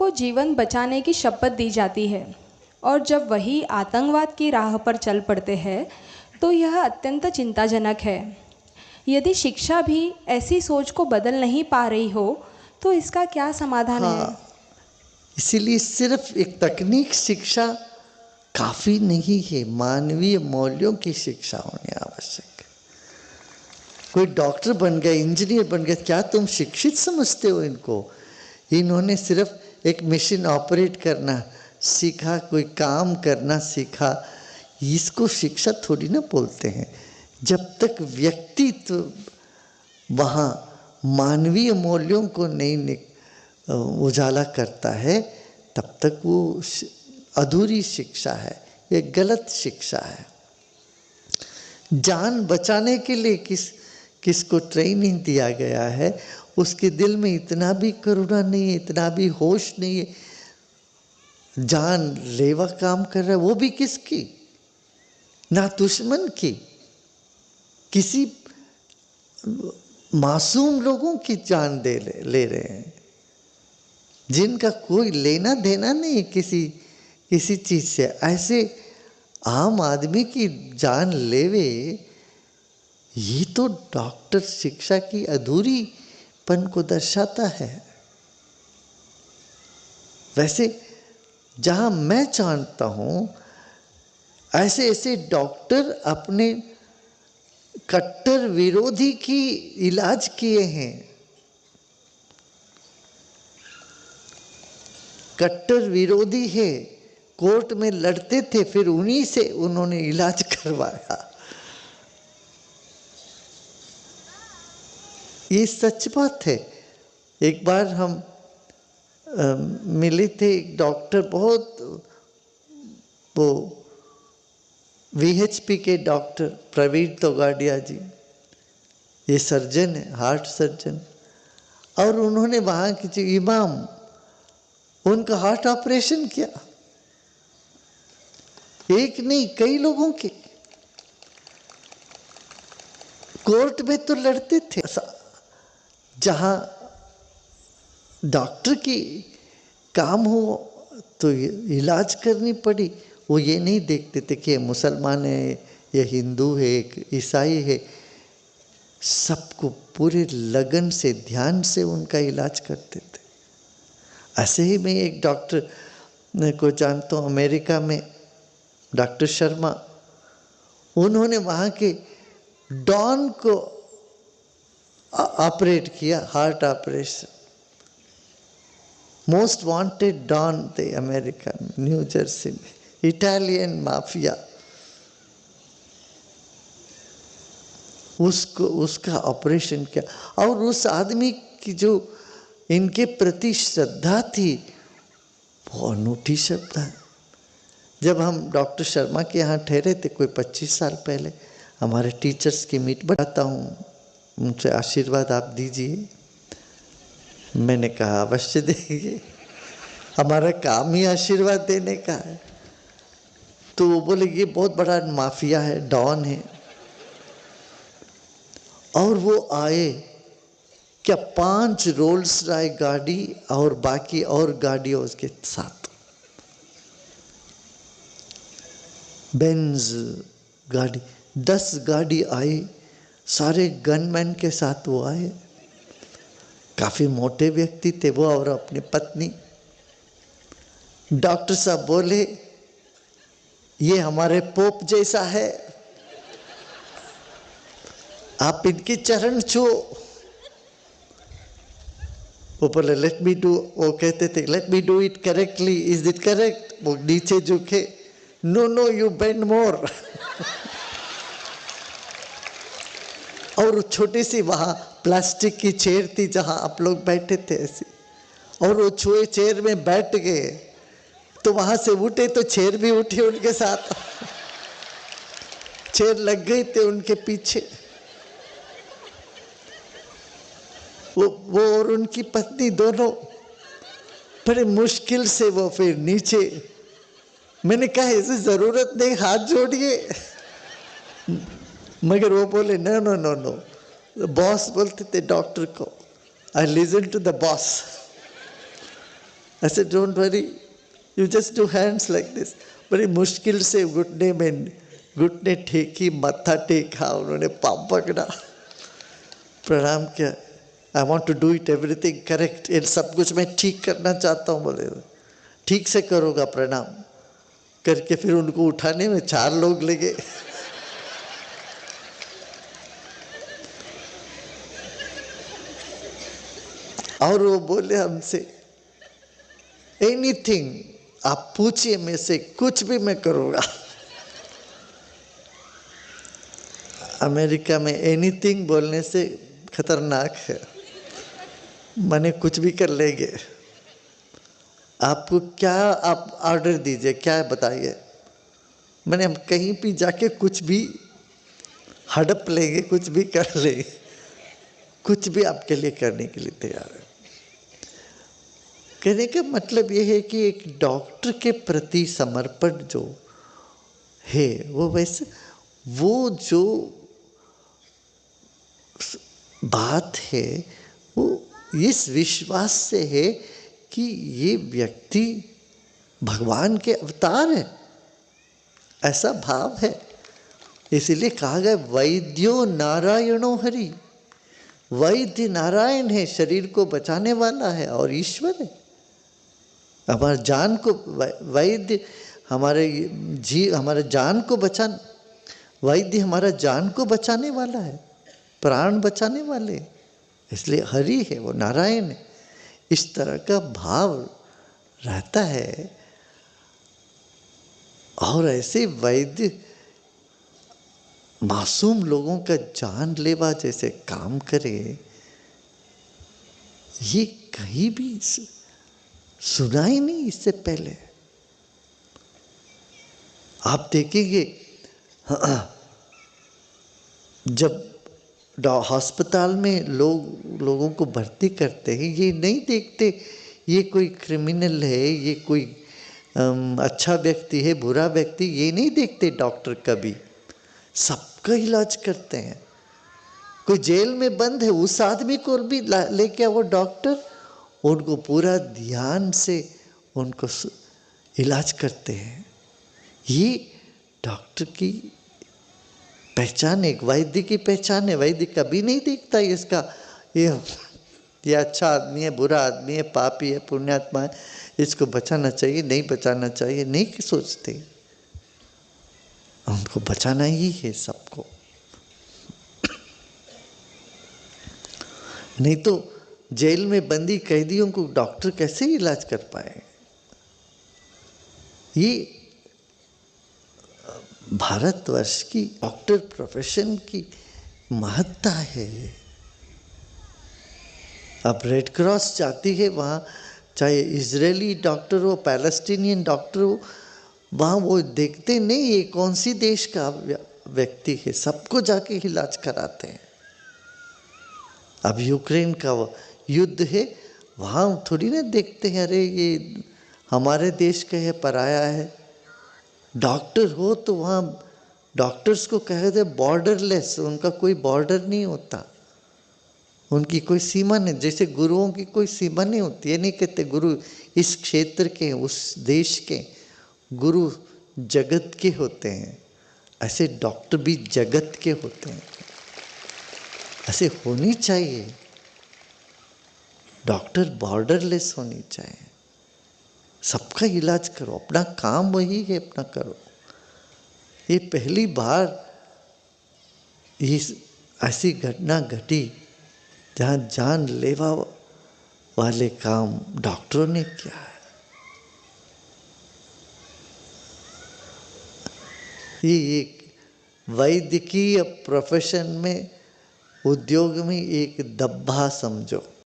को जीवन बचाने की शपथ दी जाती है और जब वही आतंकवाद की राह पर चल पड़ते हैं तो यह अत्यंत चिंताजनक है। यदि शिक्षा भी ऐसी सोच को बदल नहीं पा रही हो तो इसका क्या समाधान है? इसीलिए सिर्फ एक तकनीक शिक्षा काफी नहीं है, मानवीय मूल्यों की शिक्षा होनी आवश्यक है। कोई डॉक्टर बन गया, इंजीनियर बन गया, क्या तुम शिक्षित समझते हो इनको? इन्होंने सिर्फ एक मशीन ऑपरेट करना सीखा, कोई काम करना सीखा, इसको शिक्षा थोड़ी ना बोलते हैं। जब तक व्यक्तित्व वहाँ मानवीय मूल्यों को नहीं उजाला करता है तब तक वो अधूरी शिक्षा है, ये गलत शिक्षा है। जान बचाने के लिए किसको ट्रेनिंग दिया गया है, उसके दिल में इतना भी करुणा नहीं है, इतना भी होश नहीं है। जान लेवा काम कर रहा है, वो भी किसकी? ना दुश्मन की, किसी मासूम लोगों की जान ले रहे हैं जिनका कोई लेना देना नहीं किसी चीज से। ऐसे आम आदमी की जान लेवे, ये तो डॉक्टर शिक्षा की अधूरीपन को दर्शाता है। वैसे जहां मैं जानता हूं ऐसे ऐसे डॉक्टर अपने कट्टर विरोधी की इलाज किए हैं। कट्टर विरोधी है, कोर्ट में लड़ते थे, फिर उन्हीं से उन्होंने इलाज करवाया। ये सच बात है। एक बार हम मिले थे, एक डॉक्टर, बहुत वो VHP के डॉक्टर प्रवीण तोगाड़िया जी, ये सर्जन है, हार्ट सर्जन, और उन्होंने वहाँ के जो इमाम, उनका हार्ट ऑपरेशन किया। एक नहीं, कई लोगों के। कोर्ट में तो लड़ते थे। जहां डॉक्टर की काम हो तो इलाज करनी पड़ी। वो ये नहीं देखते थे कि ये मुसलमान है, ये हिंदू है, ईसाई है। सबको पूरे लगन से, ध्यान से उनका इलाज करते थे। ऐसे ही मैं एक डॉक्टर को जानता हूँ अमेरिका में, डॉक्टर शर्मा। उन्होंने वहाँ के डॉन को ऑपरेट किया, heart operation. Most wanted don थे अमेरिका में, न्यू जर्सी में, इटालियन माफिया। उसका ऑपरेशन किया। और उस आदमी की जो इनके प्रति श्रद्धा थी वो अनूठी श्रद्धा। जब हम डॉक्टर शर्मा के यहाँ ठहरे थे कोई 25 साल पहले, हमारे टीचर्स की मीट बताता हूँ, उनसे आशीर्वाद आप दीजिए। मैंने कहा अवश्य देंगे, हमारा काम ही आशीर्वाद देने का है। तो वो बोले ये बहुत बड़ा माफिया है, डॉन है। और वो आए, क्या 5 रोल्स रॉय गाड़ी और बाकी और गाड़ियों उसके साथ, बेंज गाड़ी, 10 गाड़ी आई, सारे गनमैन के साथ वो आए। काफी मोटे व्यक्ति थे वो और अपनी पत्नी। डॉक्टर साहब बोले ये हमारे पोप जैसा है, आप इनके चरण छुओ। वो बोले लेट मी डू, वो कहते थे let me do it correctly, is it correct? वो नीचे झुके, नो नो यू बेंड मोर। और छोटी सी वहां प्लास्टिक की चेयर थी जहां आप लोग बैठे थे ऐसी, और वो छुए चेयर में बैठ गए तो वहां से उठे तो चेयर भी उठी उनके साथ। चेयर लग गई थे उनके पीछे। वो और उनकी पत्नी दोनों बड़े मुश्किल से वो फिर नीचे। मैंने कहा ऐसी जरूरत नहीं, हाथ जोड़िए। मगर वो बोले no no no no. Boss बोलते थे डॉक्टर को, I listen to the boss. I said, don't worry, you just do hands like this. बड़ी मुश्किल से घुटने टेकी, मत्था टेका, उन्होंने पाँव पकड़ा, प्रणाम किया। I want to do it everything correct, ये सब कुछ मैं ठीक करना चाहता हूँ। बोले ठीक से करोगा, प्रणाम करके फिर उनको उठाने में 4 लोग लगे। और वो बोले हमसे, एनीथिंग आप पूछिए, में से कुछ भी मैं करूँगा। अमेरिका में एनीथिंग बोलने से खतरनाक है, माने कुछ भी कर लेंगे। आपको क्या, आप ऑर्डर दीजिए, क्या है बताइए, मैंने हम कहीं भी जाके कुछ भी हड़प लेंगे, कुछ भी कर लेंगे, कुछ भी आपके लिए करने के लिए तैयार है। कहने का मतलब ये है कि एक डॉक्टर के प्रति समर्पण जो है वो वैसे, वो जो बात है वो इस विश्वास से है कि ये व्यक्ति भगवान के अवतार है, ऐसा भाव है। इसीलिए कहा गया वैद्यो नारायणो हरि, वैद्य नारायण है, शरीर को बचाने वाला है और ईश्वर है। हमारे जान को, वैद्य हमारे जान को बचाने, वैद्य हमारा जान को बचाने वाला है, प्राण बचाने वाले, इसलिए हरि है, वो नारायण है। इस तरह का भाव रहता है। और ऐसे वैद्य मासूम लोगों का जानलेवा जैसे काम करे, ये कहीं भी सुना ही नहीं इससे पहले। आप देखेंगे जब अस्पताल में लोगों को भर्ती करते हैं, ये नहीं देखते ये कोई क्रिमिनल है, ये कोई अच्छा व्यक्ति है, बुरा व्यक्ति, ये नहीं देखते डॉक्टर कभी। सबका इलाज करते हैं। कोई जेल में बंद है, उस आदमी को भी लेके वो डॉक्टर, उनको पूरा ध्यान से उनको इलाज करते हैं। ये डॉक्टर की पहचान, एक वैद्य की पहचान है। वैद्य कभी नहीं देखता इसका ये अच्छा आदमी है, बुरा आदमी है, पापी है, पुण्यात्मा है, इसको बचाना चाहिए, नहीं बचाना चाहिए, नहीं सोचते। उनको बचाना ही है सबको। नहीं तो जेल में बंदी कैदियों को डॉक्टर कैसे इलाज कर पाए। ये भारतवर्ष की डॉक्टर प्रोफेशन की महत्ता है। अब रेड क्रॉस जाती है वहाँ, चाहे इजरायली डॉक्टर हो, पैलेस्टीनियन डॉक्टर हो, वहाँ वो देखते नहीं ये कौन सी देश का व्यक्ति है, सबको जाके इलाज कराते हैं। अब यूक्रेन का युद्ध है, वहाँ थोड़ी ना देखते हैं अरे ये हमारे देश का है, पराया है। डॉक्टर हो तो वहाँ डॉक्टर्स को कहते हैं बॉर्डरलेस, उनका कोई बॉर्डर नहीं होता, उनकी कोई सीमा नहीं। जैसे गुरुओं की कोई सीमा नहीं होती, ये नहीं कहते गुरु इस क्षेत्र के, उस देश के, गुरु जगत के होते हैं। ऐसे डॉक्टर भी जगत के होते हैं, ऐसे होनी चाहिए। डॉक्टर बॉर्डरलेस होनी चाहिए, सबका इलाज करो, अपना काम वही है, अपना करो। ये पहली बार ये ऐसी घटना घटी जहाँ जानलेवा वाले काम डॉक्टरों ने किया है। ये एक वैद्यकीय प्रोफेशन में, उद्योग में एक दब्बा समझो।